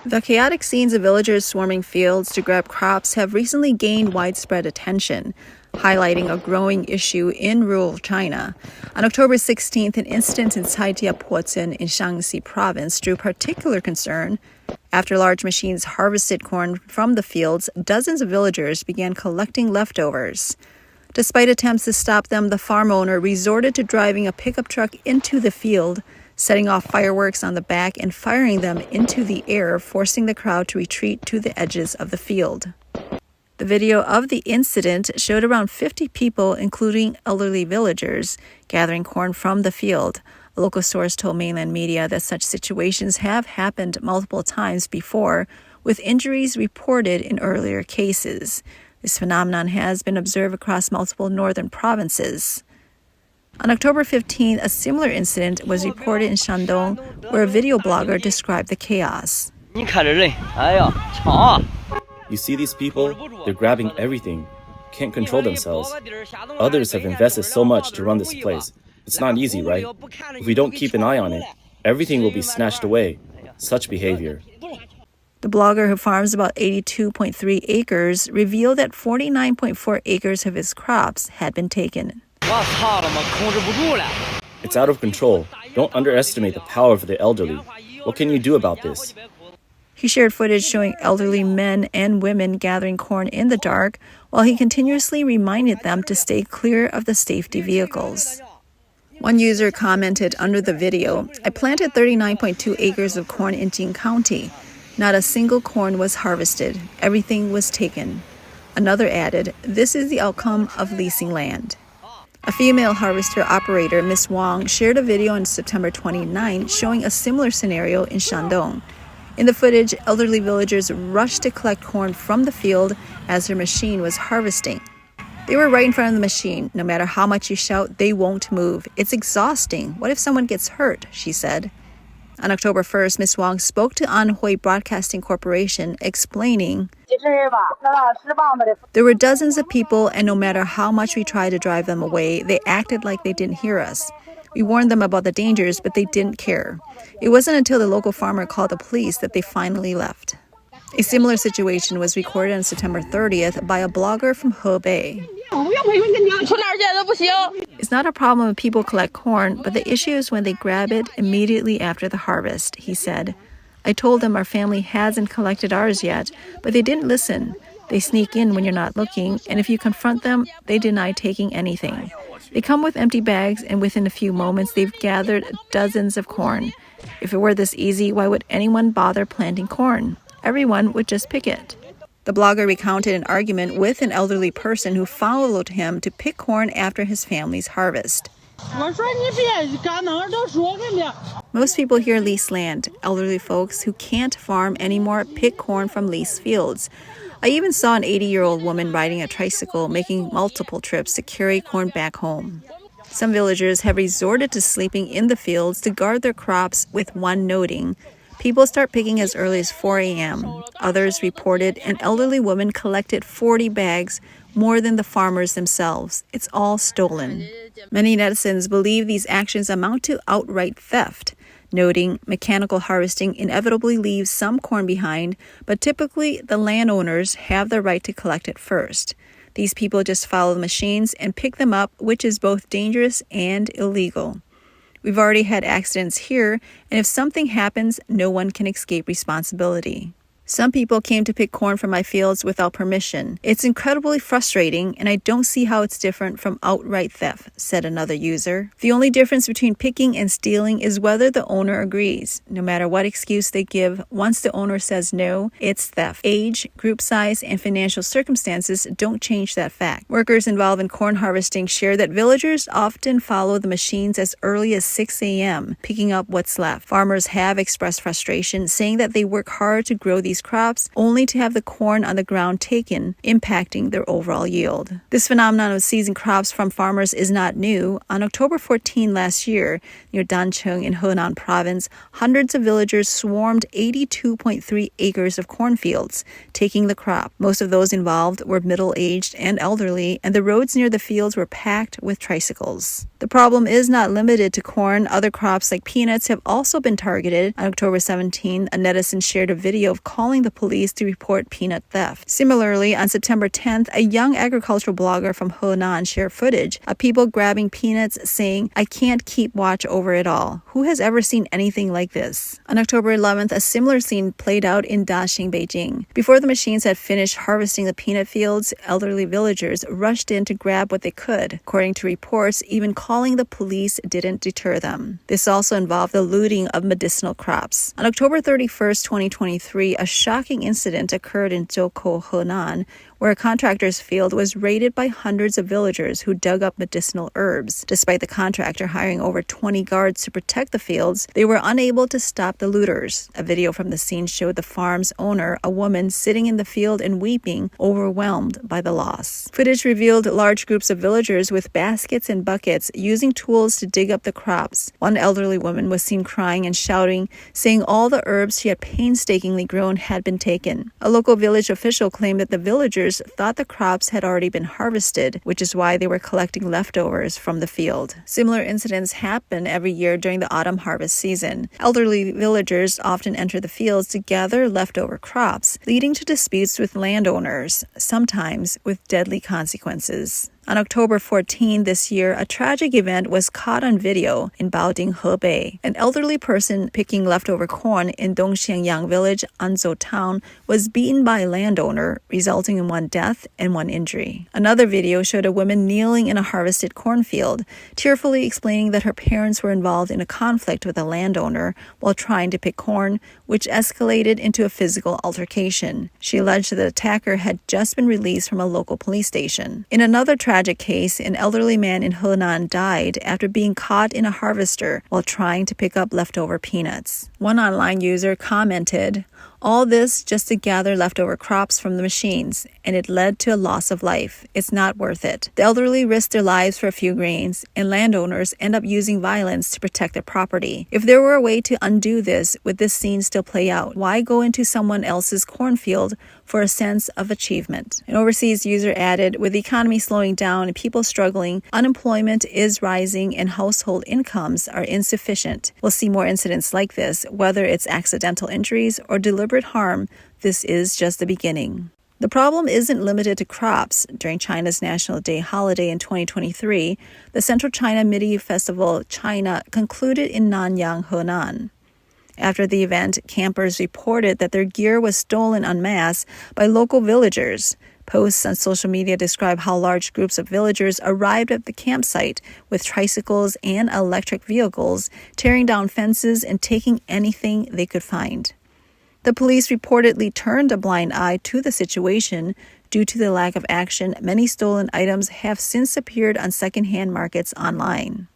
The chaotic scenes of villagers swarming fields to grab crops have recently gained widespread attention, highlighting a growing issue in rural China. On October 16th, an incident in Caijiapozhen in Shaanxi Province drew particular concern. After large machines harvested corn from the fields, dozens of villagers began collecting leftovers. Despite attempts to stop them, the farm owner resorted to driving a pickup truck into the field, setting off fireworks on the back and firing them into the air, forcing the crowd to retreat to the edges of the field. The video of the incident showed around 50 people, including elderly villagers, gathering corn from the field. A local source told mainland media that such situations have happened multiple times before, with injuries reported in earlier cases. This phenomenon has been observed across multiple northern provinces. On October 15, a similar incident was reported in Shandong, where a video blogger described the chaos. You see these people? They're grabbing everything. Can't control themselves. Others have invested so much to run this place. It's not easy, right? If we don't keep an eye on it, everything will be snatched away. Such behavior. The blogger, who farms about 82.3 acres, revealed that 49.4 acres of his crops had been taken. It's out of control. Don't underestimate the power of the elderly. What can you do about this? He shared footage showing elderly men and women gathering corn in the dark, while he continuously reminded them to stay clear of the safety vehicles. One user commented under the video, "I planted 39.2 acres of corn in Jing County. Not a single corn was harvested. Everything was taken." Another added, "This is the outcome of leasing land." A female harvester operator, Miss Wang, shared a video on September 29 showing a similar scenario in Shandong. In the footage, elderly villagers rushed to collect corn from the field as her machine was harvesting. They were right in front of the machine. "No matter how much you shout, they won't move. It's exhausting. What if someone gets hurt?" she said. On October 1st, Ms. Wang spoke to Anhui Broadcasting Corporation, explaining, "There were dozens of people, and no matter how much we tried to drive them away, they acted like they didn't hear us. We warned them about the dangers, but they didn't care. It wasn't until the local farmer called the police that they finally left." A similar situation was recorded on September 30th by a blogger from Hebei. "It's not a problem when people collect corn, but the issue is when they grab it immediately after the harvest," he said. "I told them our family hasn't collected ours yet, but they didn't listen. They sneak in when you're not looking, and if you confront them, they deny taking anything. They come with empty bags, and within a few moments, they've gathered dozens of corn. If it were this easy, why would anyone bother planting corn? Everyone would just pick it." The blogger recounted an argument with an elderly person who followed him to pick corn after his family's harvest. Most people here lease land. Elderly folks who can't farm anymore pick corn from leased fields. I even saw an 80-year-old woman riding a tricycle, making multiple trips to carry corn back home. Some villagers have resorted to sleeping in the fields to guard their crops, with one noting, "People start picking as early as 4 a.m. Others reported an elderly woman collected 40 bags, more than the farmers themselves. It's all stolen. Many netizens believe these actions amount to outright theft, noting mechanical harvesting inevitably leaves some corn behind, but typically the landowners have the right to collect it first. These people just follow the machines and pick them up, which is both dangerous and illegal. We've already had accidents here, and if something happens, no one can escape responsibility. Some people came to pick corn from my fields without permission. It's incredibly frustrating, and I don't see how it's different from outright theft," said another user. "The only difference between picking and stealing is whether the owner agrees. No matter what excuse they give, once the owner says no, it's theft. Age, group size, and financial circumstances don't change that fact." Workers involved in corn harvesting share that villagers often follow the machines as early as 6 a.m., picking up what's left. Farmers have expressed frustration, saying that they work hard to grow these these crops, only to have the corn on the ground taken, impacting their overall yield. This phenomenon of seizing crops from farmers is not new. On October 14 last year, near Dancheng in Henan Province, hundreds of villagers swarmed 82.3 acres of cornfields, taking the crop. Most of those involved were middle-aged and elderly, and the roads near the fields were packed with tricycles. The problem is not limited to corn. Other crops like peanuts have also been targeted. On October 17, a netizen shared a video of calling the police to report peanut theft. Similarly, on September 10th, a young agricultural blogger from Henan shared footage of people grabbing peanuts, saying, "I can't keep watch over it all. Who has ever seen anything like this?" On October 11th, a similar scene played out in Daxing, Beijing. Before the machines had finished harvesting the peanut fields, elderly villagers rushed in to grab what they could. According to reports, even calling the police didn't deter them. This also involved the looting of medicinal crops. On October 31st, 2023, a shocking incident occurred in Zhoukou, Henan, where a contractor's field was raided by hundreds of villagers who dug up medicinal herbs. Despite the contractor hiring over 20 guards to protect the fields, they were unable to stop the looters. A video from the scene showed the farm's owner, a woman, sitting in the field and weeping, overwhelmed by the loss. Footage revealed large groups of villagers with baskets and buckets using tools to dig up the crops. One elderly woman was seen crying and shouting, saying all the herbs she had painstakingly grown had been taken. A local village official claimed that the villagers thought the crops had already been harvested, which is why they were collecting leftovers from the field. Similar incidents happen every year during the autumn harvest season. Elderly villagers often enter the fields to gather leftover crops, leading to disputes with landowners, sometimes with deadly consequences. On October 14 this year, a tragic event was caught on video in Baoding, Hebei. An elderly person picking leftover corn in Dongxiangyang village, Anzhou town, was beaten by a landowner, resulting in one death and one injury. Another video showed a woman kneeling in a harvested cornfield, tearfully explaining that her parents were involved in a conflict with a landowner while trying to pick corn, which escalated into a physical altercation. She alleged that the attacker had just been released from a local police station. In another tragic case, an elderly man in Henan died after being caught in a harvester while trying to pick up leftover peanuts. One online user commented, "All this just to gather leftover crops from the machines, and it led to a loss of life. It's not worth it. The elderly risk their lives for a few grains, and landowners end up using violence to protect their property. If there were a way to undo this, would this scene still play out? Why go into someone else's cornfield for a sense of achievement?" An overseas user added, "With the economy slowing down and people struggling, unemployment is rising and household incomes are insufficient. We'll see more incidents like this, whether it's accidental injuries or deliberate harm. This is just the beginning." The problem isn't limited to crops. During China's National Day holiday in 2023, the Central China Midi Festival China concluded in Nanyang, Henan. After the event, campers reported that their gear was stolen en masse by local villagers. Posts on social media describe how large groups of villagers arrived at the campsite with tricycles and electric vehicles, tearing down fences and taking anything they could find. The police reportedly turned a blind eye to the situation. Due to the lack of action, many stolen items have since appeared on secondhand markets online.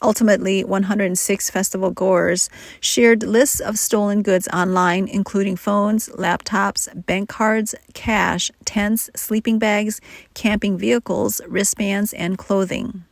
Ultimately, 106 festival goers shared lists of stolen goods online, including phones, laptops, bank cards, cash, tents, sleeping bags, camping vehicles, wristbands, and clothing.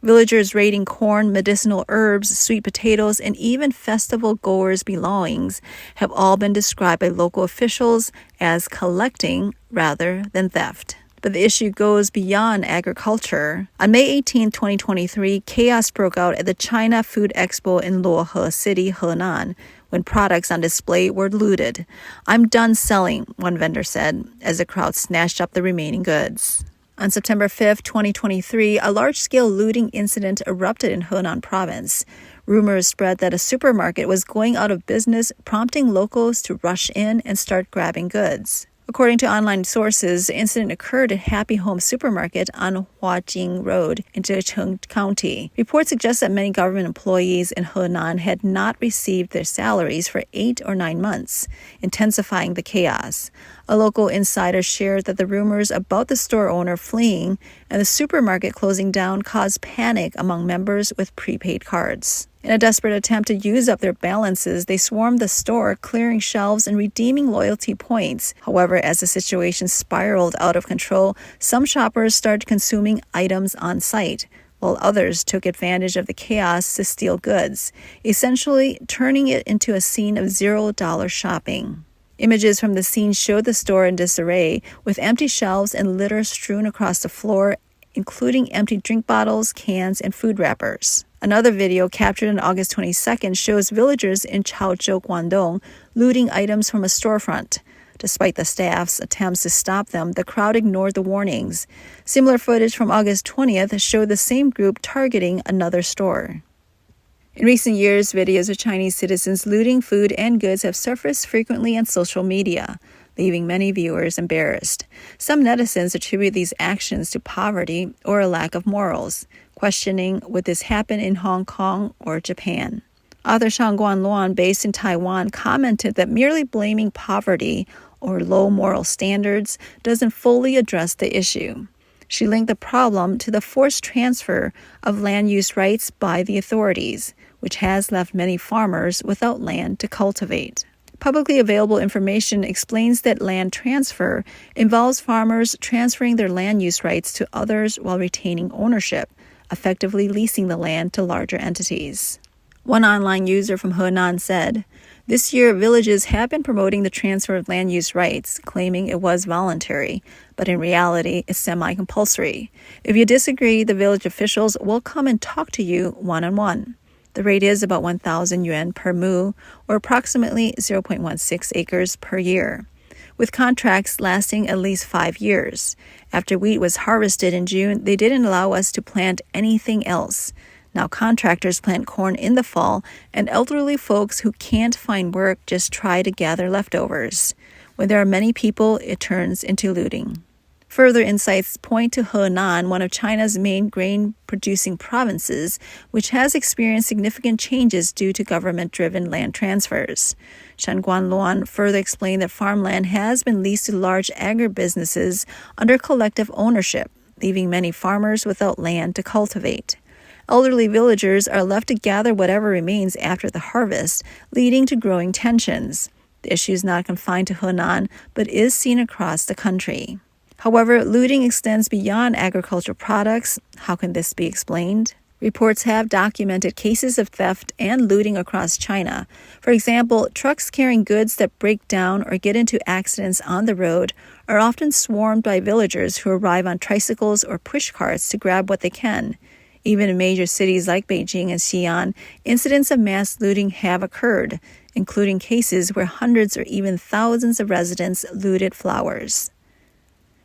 Villagers raiding corn, medicinal herbs, sweet potatoes, and even festival goers' belongings have all been described by local officials as collecting rather than theft. But the issue goes beyond agriculture. On May 18, 2023, chaos broke out at the China Food Expo in Luohe City, Henan, when products on display were looted. "I'm done selling," one vendor said, as the crowd snatched up the remaining goods. On September 5, 2023, a large-scale looting incident erupted in Henan Province. Rumors spread that a supermarket was going out of business, prompting locals to rush in and start grabbing goods. According to online sources, the incident occurred at Happy Home Supermarket on Huajing Road in Zhejiang County. Reports suggest that many government employees in Henan had not received their salaries for 8 or 9 months, intensifying the chaos. A local insider shared that the rumors about the store owner fleeing and the supermarket closing down caused panic among members with prepaid cards. In a desperate attempt to use up their balances, they swarmed the store, clearing shelves and redeeming loyalty points. However, as the situation spiraled out of control, some shoppers started consuming items on site, while others took advantage of the chaos to steal goods, essentially turning it into a scene of $0 shopping. Images from the scene showed the store in disarray, with empty shelves and litter strewn across the floor, including empty drink bottles, cans, and food wrappers. Another video captured on August 22nd shows villagers in Chaozhou, Guangdong, looting items from a storefront. Despite the staff's attempts to stop them, the crowd ignored the warnings. Similar footage from August 20th showed the same group targeting another store. In recent years, videos of Chinese citizens looting food and goods have surfaced frequently on social media, leaving many viewers embarrassed. Some netizens attribute these actions to poverty or a lack of morals, questioning would this happen in Hong Kong or Japan. Author Shang Guanluan, based in Taiwan, commented that merely blaming poverty or low moral standards doesn't fully address the issue. She linked the problem to the forced transfer of land use rights by the authorities, which has left many farmers without land to cultivate. Publicly available information explains that land transfer involves farmers transferring their land use rights to others while retaining ownership, effectively leasing the land to larger entities. One online user from Henan said, "This year, villages have been promoting the transfer of land use rights, claiming it was voluntary, but in reality, it's semi-compulsory. If you disagree, the village officials will come and talk to you one-on-one. The rate is about 1,000 yuan per mu, or approximately 0.16 acres per year, with contracts lasting at least 5 years. After wheat was harvested in June, they didn't allow us to plant anything else. Now contractors plant corn in the fall, and elderly folks who can't find work just try to gather leftovers. When there are many people, it turns into looting." Further insights point to Henan, one of China's main grain-producing provinces, which has experienced significant changes due to government-driven land transfers. Shan Guanluan further explained that farmland has been leased to large agribusinesses under collective ownership, leaving many farmers without land to cultivate. Elderly villagers are left to gather whatever remains after the harvest, leading to growing tensions. The issue is not confined to Henan, but is seen across the country. However, looting extends beyond agricultural products. How can this be explained? Reports have documented cases of theft and looting across China. For example, trucks carrying goods that break down or get into accidents on the road are often swarmed by villagers who arrive on tricycles or push carts to grab what they can. Even in major cities like Beijing and Xi'an, incidents of mass looting have occurred, including cases where hundreds or even thousands of residents looted flowers.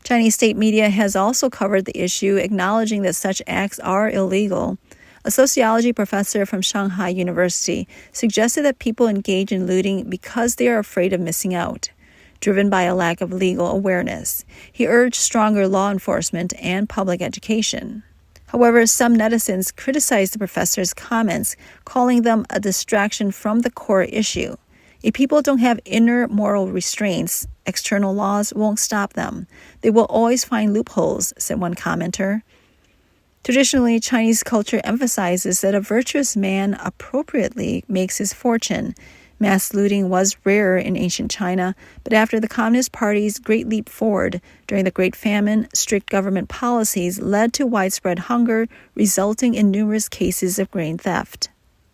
Chinese state media has also covered the issue, acknowledging that such acts are illegal. A sociology professor from Shanghai University suggested that people engage in looting because they are afraid of missing out, driven by a lack of legal awareness. He urged stronger law enforcement and public education. However, some netizens criticized the professor's comments, calling them a distraction from the core issue. If people don't have inner moral restraints, external laws won't stop them. They will always find loopholes, said one commenter. Traditionally, Chinese culture emphasizes that a virtuous man appropriately makes his fortune. Mass looting was rarer in ancient China, but after the Communist Party's great leap forward during the Great Famine, strict government policies led to widespread hunger, resulting in numerous cases of grain theft.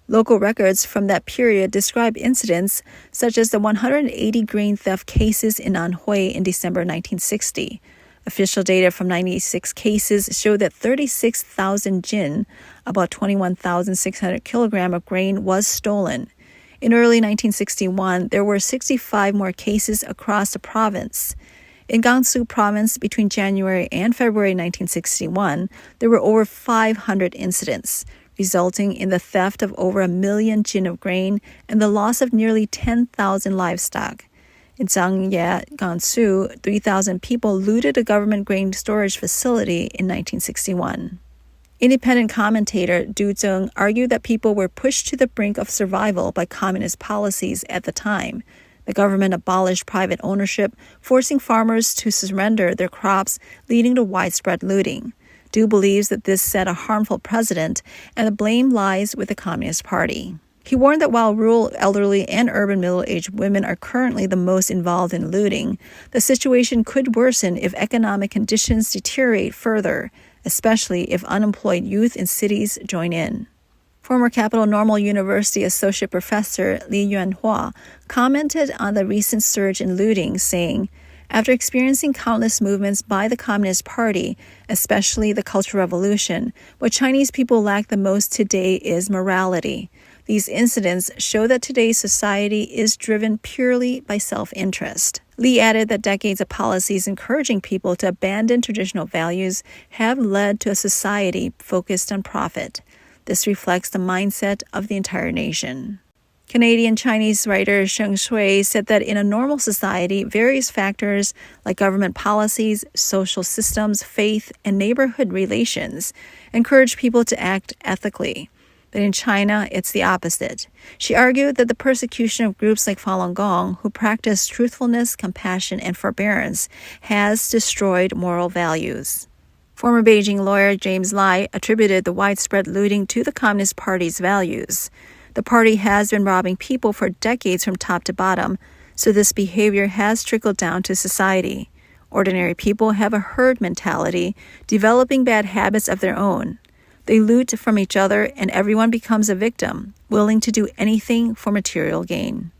Local records from that period describe incidents such as the 180 grain theft cases in Anhui in December 1960. Official data from 96 cases show that 36,000 jin, about 21,600 kilograms of grain, was stolen. In early 1961, there were 65 more cases across the province. In Shaanxi Province, between January and February 1961, there were over 500 incidents, resulting in the theft of over 1 million jin of grain and the loss of nearly 10,000 livestock. In Zhangye, Gansu, 3,000 people looted a government grain storage facility in 1961. Independent commentator Du Zeng argued that people were pushed to the brink of survival by communist policies at the time. The government abolished private ownership, forcing farmers to surrender their crops, leading to widespread looting. Du believes that this set a harmful precedent, and the blame lies with the Communist Party. He warned that while rural, elderly, and urban middle-aged women are currently the most involved in looting, the situation could worsen if economic conditions deteriorate further, especially if unemployed youth in cities join in. Former Capital Normal University Associate Professor Li Yuanhua commented on the recent surge in looting, saying, "After experiencing countless movements by the Communist Party, especially the Cultural Revolution, what Chinese people lack the most today is morality. These incidents show that today's society is driven purely by self-interest." Li added that decades of policies encouraging people to abandon traditional values have led to a society focused on profit. This reflects the mindset of the entire nation. Canadian-Chinese writer Sheng Shui said that in a normal society, various factors like government policies, social systems, faith, and neighborhood relations encourage people to act ethically. But in China, it's the opposite. She argued that the persecution of groups like Falun Gong, who practice truthfulness, compassion, and forbearance, has destroyed moral values. Former Beijing lawyer James Lai attributed the widespread looting to the Communist Party's values. The party has been robbing people for decades from top to bottom, so this behavior has trickled down to society. Ordinary people have a herd mentality, developing bad habits of their own. They loot from each other, and everyone becomes a victim, willing to do anything for material gain.